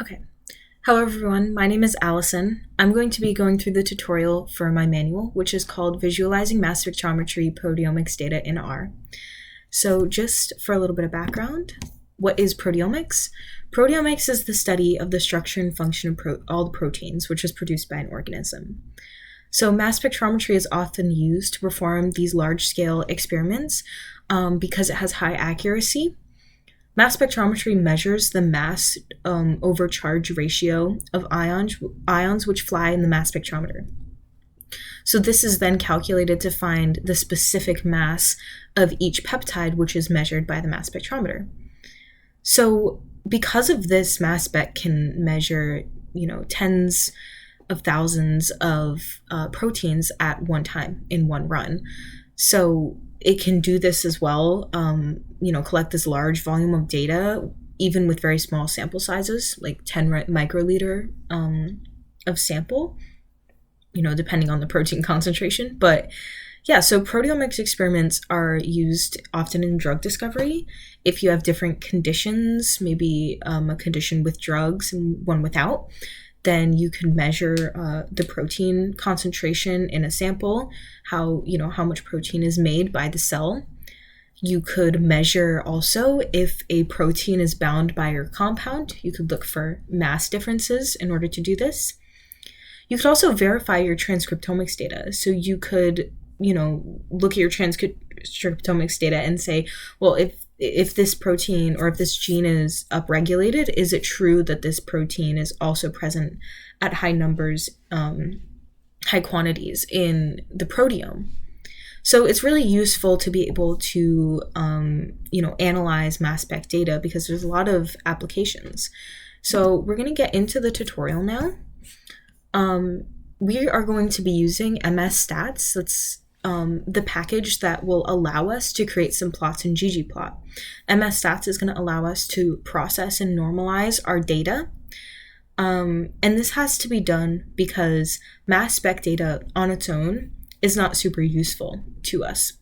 Okay. Hello everyone, my name is Allison. I'm going to be going through the tutorial for my manual, which is called Visualizing Mass Spectrometry Proteomics Data in R. So just for a little bit of background, what is proteomics? Proteomics is the study of the structure and function of all the proteins, which is produced by an organism. So mass spectrometry is often used to perform these large-scale experiments because it has high accuracy. Mass spectrometry measures the mass over charge ratio of ions which fly in the mass spectrometer. So this is then calculated to find the specific mass of each peptide, which is measured by the mass spectrometer. So because of this, mass spec can measure, tens of thousands of proteins at one time in one run. So it can do this as well, collect this large volume of data, even with very small sample sizes, like 10 microliter of sample, depending on the protein concentration. But yeah, so proteomics experiments are used often in drug discovery. If you have different conditions, maybe a condition with drugs and one without, then you can measure the protein concentration in a sample, how much protein is made by the cell. You could measure also if a protein is bound by your compound. You could look for mass differences in order to do this. You could also verify your transcriptomics data. So you could, look at your transcriptomics data and say, well, if this protein or if this gene is upregulated, is it true that this protein is also present at high numbers, high quantities in the proteome? So it's really useful to be able to, analyze mass spec data because there's a lot of applications. So we're going to get into the tutorial now. We are going to be using MS Stats. That's the package that will allow us to create some plots in ggplot. MS Stats is going to allow us to process and normalize our data. And this has to be done because mass spec data on its own is not super useful to us.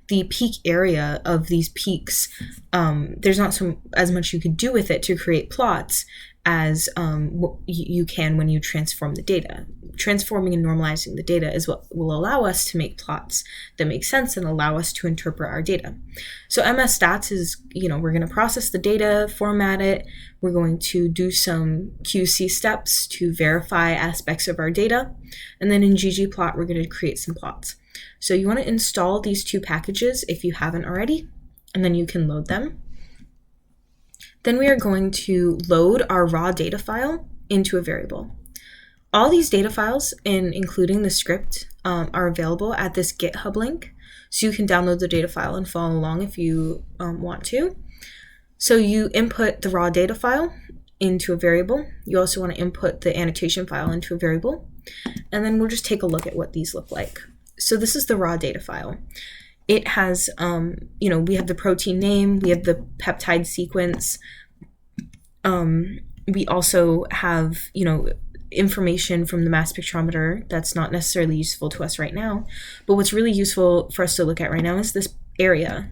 The peak area of these peaks, there's not as much you could do with it to create plots as you can when you transform the data. Transforming and normalizing the data is what will allow us to make plots that make sense and allow us to interpret our data. So MS Stats is, we're going to process the data, format it. We're going to do some QC steps to verify aspects of our data. And then in ggplot, we're going to create some plots. So you want to install these two packages if you haven't already, and then you can load them. Then we are going to load our raw data file into a variable. All these data files, including the script, are available at this GitHub link, so you can download the data file and follow along if you want to. So you input the raw data file into a variable. You also want to input the annotation file into a variable, and then we'll just take a look at what these look like. So this is the raw data file. It has, we have the protein name, we have the peptide sequence. We also have, information from the mass spectrometer that's not necessarily useful to us right now. But what's really useful for us to look at right now is this area.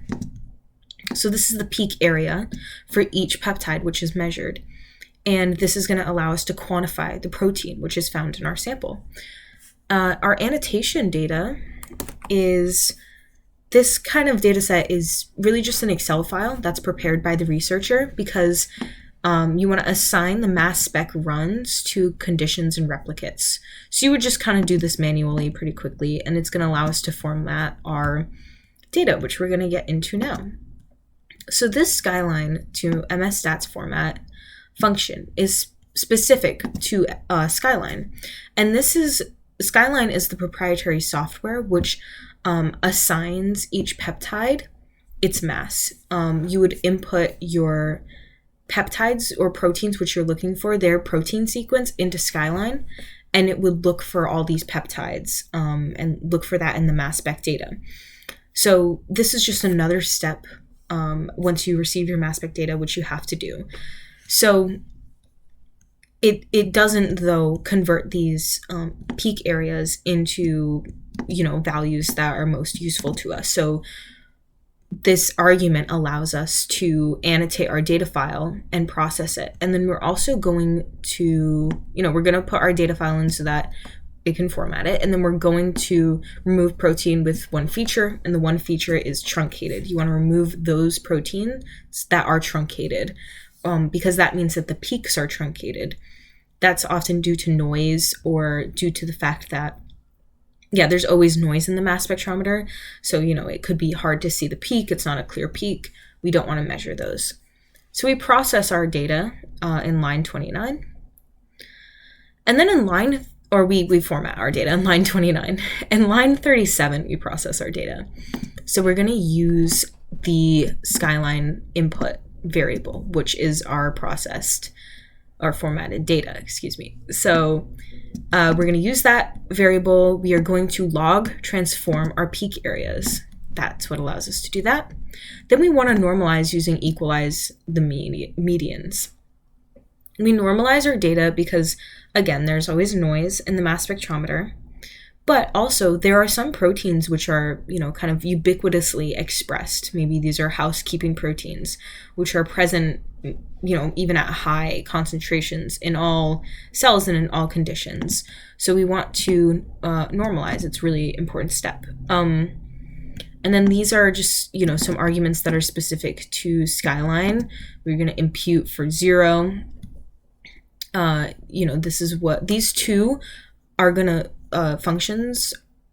So this is the peak area for each peptide, which is measured. And this is going to allow us to quantify the protein, which is found in our sample. Our annotation data is... This kind of data set is really just an Excel file that's prepared by the researcher because you want to assign the mass spec runs to conditions and replicates. So you would just kind of do this manually pretty quickly, and it's going to allow us to format our data, which we're going to get into now. So this Skyline to MS Stats format function is specific to Skyline. And Skyline is the proprietary software which assigns each peptide its mass. You would input your peptides or proteins which you're looking for, their protein sequence, into Skyline, and it would look for all these peptides and look for that in the mass spec data. So this is just another step once you receive your mass spec data, which you have to do. So it doesn't, though, convert these peak areas into values that are most useful to us. So this argument allows us to annotate our data file and process it. And then we're also going to, we're going to put our data file in so that it can format it. And then we're going to remove protein with one feature, and the one feature is truncated. You want to remove those proteins that are truncated, because that means that the peaks are truncated. That's often due to noise or due to the fact that there's always noise in the mass spectrometer. So, it could be hard to see the peak. It's not a clear peak. We don't want to measure those. So we process our data in line 29. And then we format our data in line 29. In line 37, we process our data. So we're going to use the Skyline input variable, which is our formatted data, So we're going to use that variable. We are going to log transform our peak areas. That's what allows us to do that. Then we want to normalize using equalize the medians. We normalize our data because, again, there's always noise in the mass spectrometer, but also there are some proteins which are, kind of ubiquitously expressed. Maybe these are housekeeping proteins, which are present, even at high concentrations in all cells and in all conditions. So we want to normalize. It's a really important step. And then these are just, some arguments that are specific to Skyline. We're going to impute for 0. This is what these two are going to functions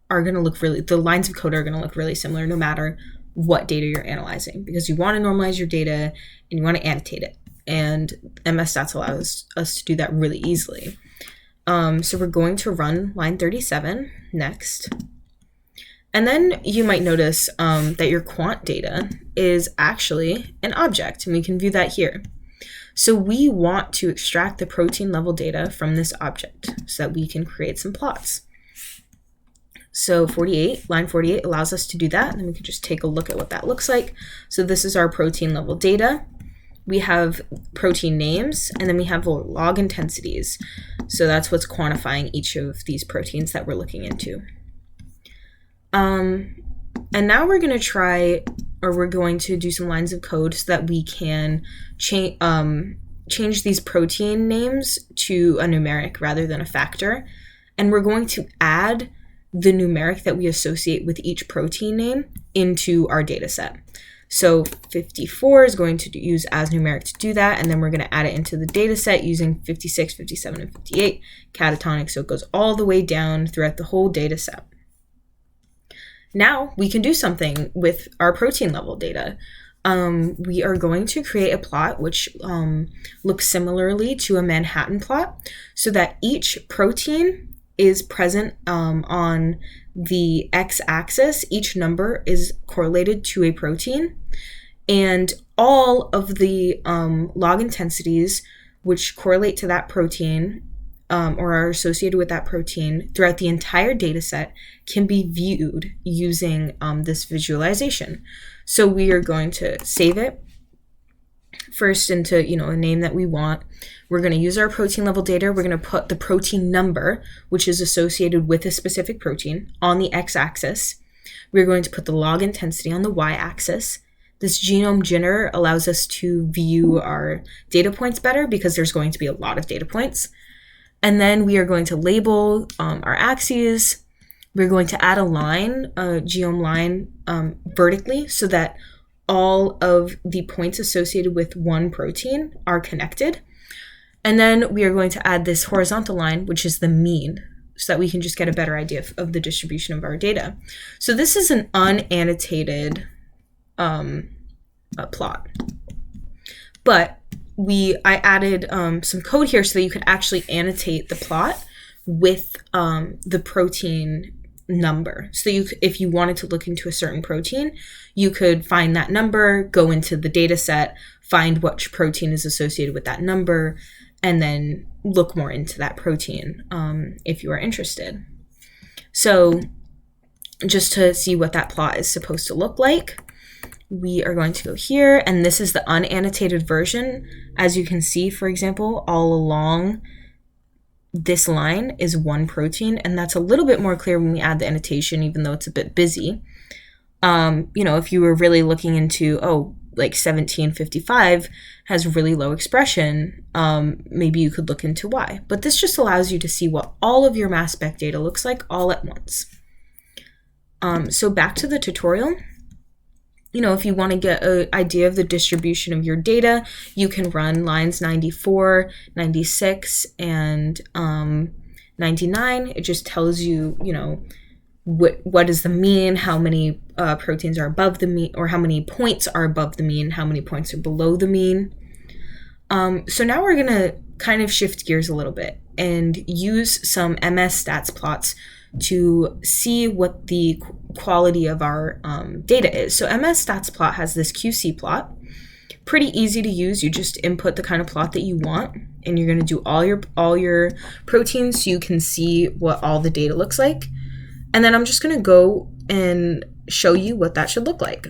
are going to look the lines of code are going to look really similar no matter what data you're analyzing, because you want to normalize your data and you want to annotate it. And MS-Stats allows us to do that really easily. So we're going to run line 37 next. And then you might notice that your quant data is actually an object, and we can view that here. So we want to extract the protein level data from this object so that we can create some plots. So line 48 allows us to do that, and then we can just take a look at what that looks like. So this is our protein level data. We have protein names, and then we have log intensities. So that's what's quantifying each of these proteins that we're looking into. And now we're going to do some lines of code so that we can change these protein names to a numeric rather than a factor. And we're going to add the numeric that we associate with each protein name into our data set. So 54 is going to use as numeric to do that, and then we're going to add it into the data set using 56, 57, and 58 catatonic, so it goes all the way down throughout the whole data set. Now we can do something with our protein level data. We are going to create a plot which looks similarly to a Manhattan plot, so that each protein is present on the x-axis. Each number is correlated to a protein, and all of the log intensities which correlate to that protein or are associated with that protein throughout the entire data set can be viewed using this visualization. So we are going to save it first into a name that we want. We're going to use our protein level data. We're going to put the protein number, which is associated with a specific protein, on the x-axis. We're going to put the log intensity on the y-axis. This genome jitter allows us to view our data points better because there's going to be a lot of data points. And then we are going to label our axes. We're going to add a line, a geome line, vertically, so that all of the points associated with one protein are connected. And then we are going to add this horizontal line, which is the mean, so that we can just get a better idea of the distribution of our data. So this is an unannotated plot. But I added some code here so that you could actually annotate the plot with the protein number. So if you wanted to look into a certain protein, you could find that number, go into the data set, find which protein is associated with that number, and then look more into that protein if you are interested. So just to see what that plot is supposed to look like, we are going to go here, and this is the unannotated version. As you can see, for example, all along this line is one protein, and that's a little bit more clear when we add the annotation, even though it's a bit busy. If you were really looking into, like 1755 has really low expression, maybe you could look into why. But this just allows you to see what all of your mass spec data looks like all at once. So back to the tutorial. If you want to get an idea of the distribution of your data, you can run lines 94, 96, and 99. It just tells you, what is the mean, how many proteins are above the mean, or how many points are above the mean, how many points are below the mean. So now we're going to kind of shift gears a little bit and use some MS stats plots to see what the quality of our data is. So MS stats plot has this QC plot. Pretty easy to use. You just input the kind of plot that you want, and you're going to do all your proteins so you can see what all the data looks like. And then I'm just going to go and show you what that should look like.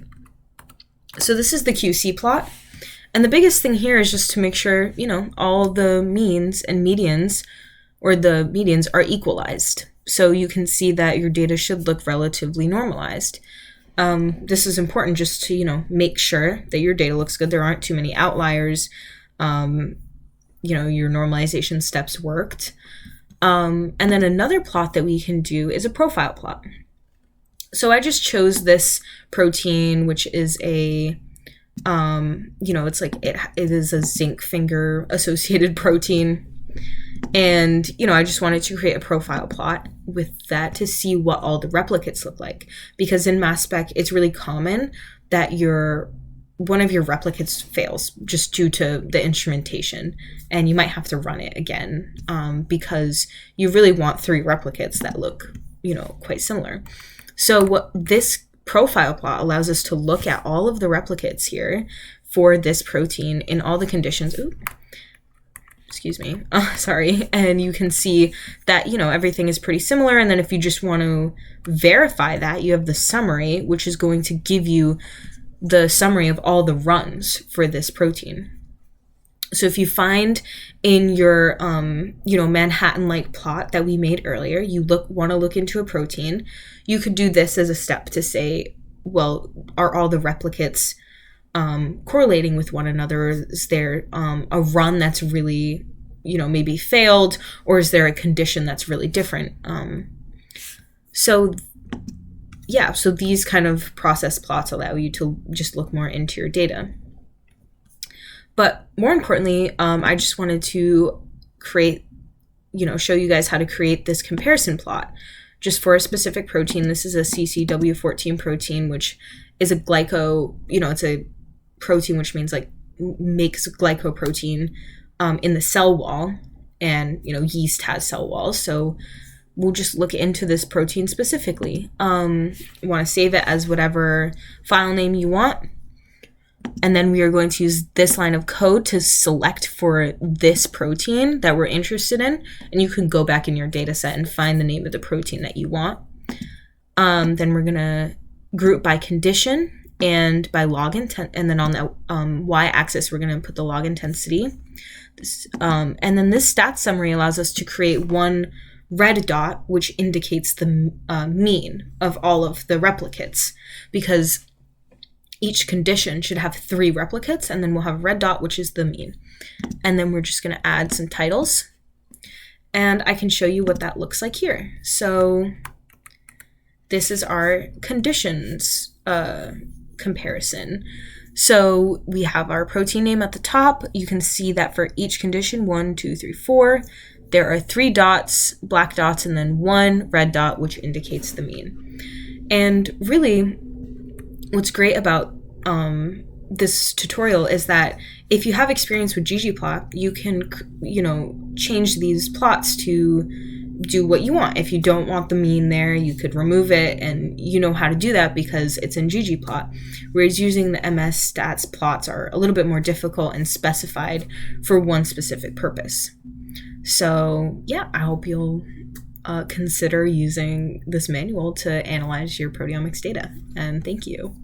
So this is the QC plot. And the biggest thing here is just to make sure, all the means and medians, or the medians, are equalized. So you can see that your data should look relatively normalized. This is important just to, make sure that your data looks good. There aren't too many outliers. Your normalization steps worked. And then another plot that we can do is a profile plot. So I just chose this protein, which is a, it's like it is a zinc finger associated protein. And, I just wanted to create a profile plot with that to see what all the replicates look like. Because in mass spec, it's really common that one of your replicates fails just due to the instrumentation, and you might have to run it again because you really want 3 replicates that look, quite similar. So what this profile plot allows us to look at all of the replicates here for this protein in all the conditions. Sorry. And you can see that, everything is pretty similar. And then if you just want to verify that, you have the summary, which is going to give you the summary of all the runs for this protein. So if you find in your, Manhattan-like plot that we made earlier, you want to look into a protein, you could do this as a step to say, well, are all the replicates correlating with one another? Is there a run that's really, maybe failed, or is there a condition that's really different? So these kind of process plots allow you to just look more into your data. But more importantly, I just wanted to create, show you guys how to create this comparison plot just for a specific protein. This is a CCW14 protein, which is a it's a protein, which means makes glycoprotein in the cell wall, and yeast has cell walls, so we'll just look into this protein specifically. You want to save it as whatever file name you want, and then we are going to use this line of code to select for this protein that we're interested in, and you can go back in your data set and find the name of the protein that you want. Then we're going to group by condition and by log intensity, and then on the y-axis we're going to put the log intensity. And then this stats summary allows us to create one red dot, which indicates the mean of all of the replicates, because each condition should have 3 replicates, and then we'll have a red dot, which is the mean. And then we're just going to add some titles, and I can show you what that looks like here. So this is our conditions comparison. So we have our protein name at the top. You can see that for each condition, 1, 2, 3, 4, there are 3 dots, black dots, and then 1 red dot, which indicates the mean. And really, what's great about this tutorial is that if you have experience with ggplot, you can, change these plots to do what you want. If you don't want the mean there, you could remove it, and you know how to do that because it's in ggplot. Whereas using the MS stats plots are a little bit more difficult and specified for one specific purpose. So yeah, I hope you'll consider using this manual to analyze your proteomics data, and thank you.